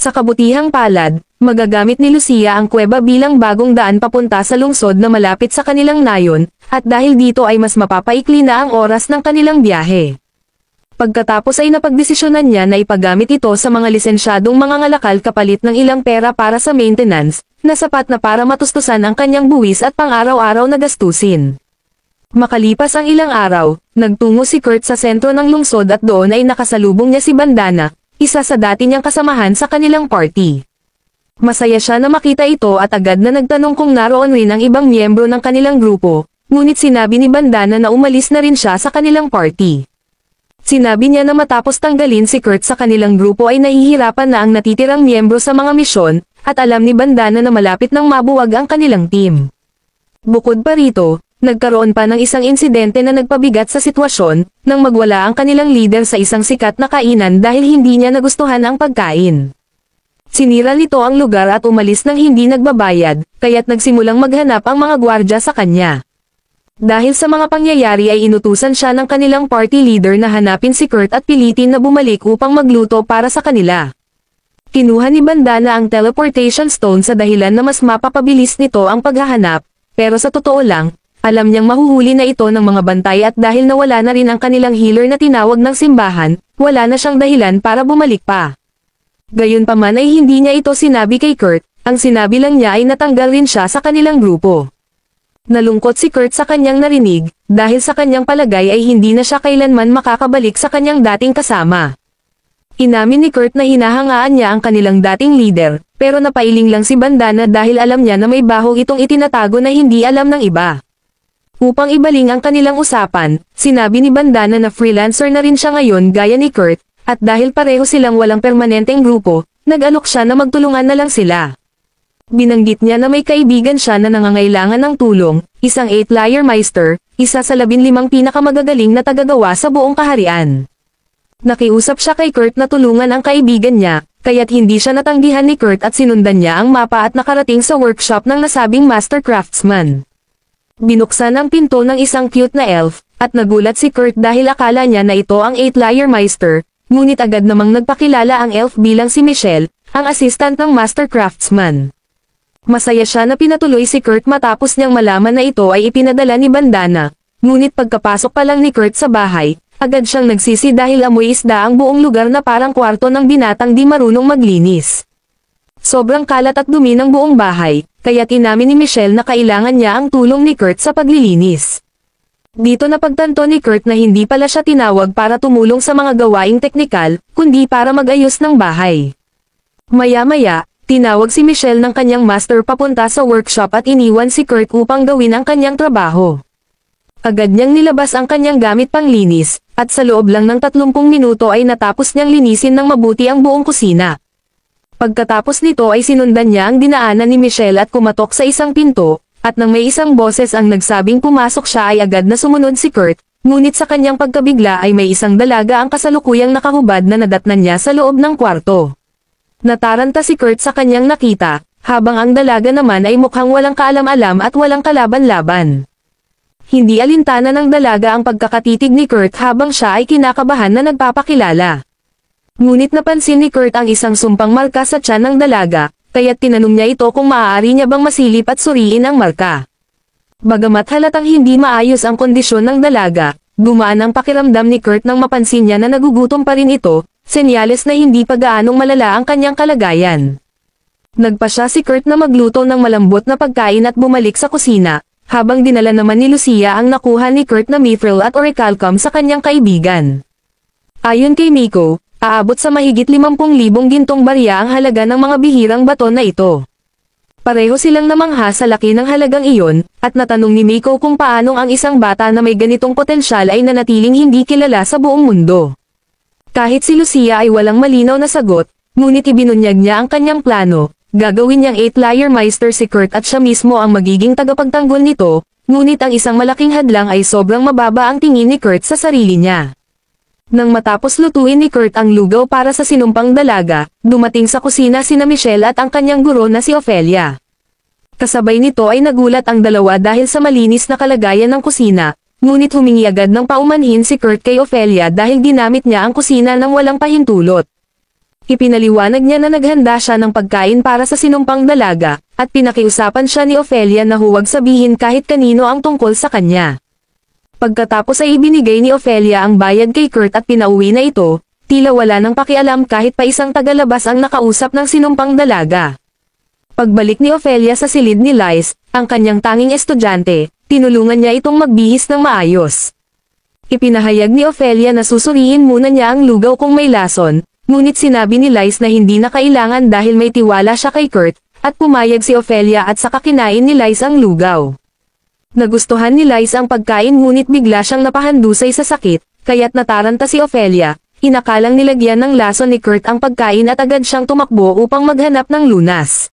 Sa kabutihang palad, magagamit ni Lucia ang kuweba bilang bagong daan papunta sa lungsod na malapit sa kanilang nayon, at dahil dito ay mas mapapaikli na ang oras ng kanilang biyahe. Pagkatapos ay napagdesisyonan niya na ipagamit ito sa mga lisensyadong mga ngalakal kapalit ng ilang pera para sa maintenance, na sapat na para matustusan ang kanyang buwis at pang-araw-araw na gastusin. Makalipas ang ilang araw, nagtungo si Kurt sa sentro ng lungsod at doon ay nakasalubong niya si Bandana, isa sa dati niyang kasamahan sa kanilang party. Masaya siya na makita ito at agad na nagtanong kung naroon rin ang ibang miyembro ng kanilang grupo, ngunit sinabi ni Bandana na umalis na rin siya sa kanilang party. Sinabi niya na matapos tanggalin si Kurt sa kanilang grupo ay nahihirapan na ang natitirang miyembro sa mga misyon, at alam ni Bandana na malapit nang mabuwag ang kanilang team. Bukod pa rito, nagkaroon pa ng isang insidente na nagpabigat sa sitwasyon, nang magwala ang kanilang leader sa isang sikat na kainan dahil hindi niya nagustuhan ang pagkain. Sinira nito ang lugar at umalis nang hindi nagbabayad, kaya't nagsimulang maghanap ang mga gwardya sa kanya. Dahil sa mga pangyayari ay inutusan siya ng kanilang party leader na hanapin si Kurt at pilitin na bumalik upang magluto para sa kanila. Kinuha ni Bandana ang teleportation stone sa dahilan na mas mapapabilis nito ang paghahanap, pero sa totoo lang, alam niyang mahuhuli na ito ng mga bantay at dahil nawala na rin ang kanilang healer na tinawag ng simbahan, wala na siyang dahilan para bumalik pa. Gayunpaman ay hindi niya ito sinabi kay Kurt, ang sinabi lang niya ay natanggal rin siya sa kanilang grupo. Nalungkot si Kurt sa kanyang narinig, dahil sa kanyang palagay ay hindi na siya kailanman makakabalik sa kanyang dating kasama. Inamin ni Kurt na hinahangaan niya ang kanilang dating leader, pero napailing lang si Bandana dahil alam niya na may baho itong itinatago na hindi alam ng iba. Upang ibaling ang kanilang usapan, sinabi ni Bandana na freelancer na rin siya ngayon gaya ni Kurt, at dahil pareho silang walang permanenteng grupo, nag-alok siya na magtulungan na lang sila. Binanggit niya na may kaibigan siya na nangangailangan ng tulong, isang 8-layer meister, isa sa 15 pinakamagagaling na tagagawa sa buong kaharian. Nakiusap siya kay Kurt na tulungan ang kaibigan niya, kaya't hindi siya natanggihan ni Kurt at sinundan niya ang mapa at nakarating sa workshop ng nasabing master craftsman. Binuksan ang pinto ng isang cute na elf, at nagulat si Kurt dahil akala niya na ito ang 8-layer meister, ngunit agad namang nagpakilala ang elf bilang si Michelle, ang assistant ng master craftsman. Masaya siya na pinatuloy si Kurt matapos niyang malaman na ito ay ipinadala ni Bandana, ngunit pagkapasok pa lang ni Kurt sa bahay, agad siyang nagsisi dahil amoy isda ang buong lugar na parang kwarto ng binatang di marunong maglinis. Sobrang kalat at dumi ng buong bahay, kaya inamin ni Michelle na kailangan niya ang tulong ni Kurt sa paglilinis. Dito napagtanto ni Kurt na hindi pala siya tinawag para tumulong sa mga gawaing teknikal, kundi para mag-ayos ng bahay. Maya-maya, tinawag si Michelle ng kanyang master papunta sa workshop at iniwan si Kurt upang gawin ang kanyang trabaho. Agad niyang nilabas ang kanyang gamit panglinis, at sa loob lang ng 30 minuto ay natapos niyang linisin ng mabuti ang buong kusina. Pagkatapos nito ay sinundan niya ang dinaanan ni Michelle at kumatok sa isang pinto, at nang may isang boses ang nagsabing pumasok siya ay agad na sumunod si Kurt, ngunit sa kanyang pagkabigla ay may isang dalaga ang kasalukuyang nakahubad na nadatnan niya sa loob ng kwarto. Nataranta si Kurt sa kanyang nakita, habang ang dalaga naman ay mukhang walang kaalam-alam at walang kalaban-laban. Hindi alintana ng dalaga ang pagkakatitig ni Kurt habang siya ay kinakabahan na nagpapakilala. Ngunit napansin ni Kurt ang isang sumpang marka sa tiyan ng dalaga, kaya't tinanong niya ito kung maaari niya bang masilip at suriin ang marka. Bagamat halatang hindi maayos ang kondisyon ng dalaga, gumaan ang pakiramdam ni Kurt nang mapansin niya na nagugutom pa rin ito, senyales na hindi pa gaanong malala ang kanyang kalagayan. Nagpasya si Kurt na magluto ng malambot na pagkain at bumalik sa kusina, habang dinala naman ni Lucia ang nakuha ni Kurt na mithril at orichalcum sa kanyang kaibigan. Ayon kay Miko, aabot sa mahigit 50,000 gintong barya ang halaga ng mga bihirang bato na ito. Pareho silang namangha sa laki ng halagang iyon, at natanong ni Miko kung paanong ang isang bata na may ganitong potensyal ay nanatiling hindi kilala sa buong mundo. Kahit si Lucia ay walang malinaw na sagot, ngunit ibinunyag niya ang kanyang plano, gagawin niyang 8-layer meister si Kurt at siya mismo ang magiging tagapagtanggol nito, ngunit ang isang malaking hadlang ay sobrang mababa ang tingin ni Kurt sa sarili niya. Nang matapos lutuin ni Kurt ang lugaw para sa sinumpang dalaga, dumating sa kusina sina Michelle at ang kanyang guro na si Ophelia. Kasabay nito ay nagulat ang dalawa dahil sa malinis na kalagayan ng kusina, ngunit humingi agad ng paumanhin si Kurt kay Ophelia dahil ginamit niya ang kusina ng walang pahintulot. Ipinaliwanag niya na naghanda siya ng pagkain para sa sinumpang dalaga, at pinakiusapan siya ni Ophelia na huwag sabihin kahit kanino ang tungkol sa kanya. Pagkatapos ay ibinigay ni Ophelia ang bayad kay Kurt at pinauwi na ito, tila wala nang pakialam kahit pa isang tagalabas ang nakausap ng sinumpang dalaga. Pagbalik ni Ophelia sa silid ni Lys, ang kanyang tanging estudyante, tinulungan niya itong magbihis ng maayos. Ipinahayag ni Ophelia na susuriin muna niya ang lugaw kung may lason, ngunit sinabi ni Lys na hindi na kailangan dahil may tiwala siya kay Kurt, at pumayag si Ophelia at saka kinain ni Lys ang lugaw. Nagustuhan ni Lys ang pagkain ngunit bigla siyang napahandusay sa sakit, kaya't nataranta si Ophelia, inakalang nilagyan ng lason ni Kurt ang pagkain at agad siyang tumakbo upang maghanap ng lunas.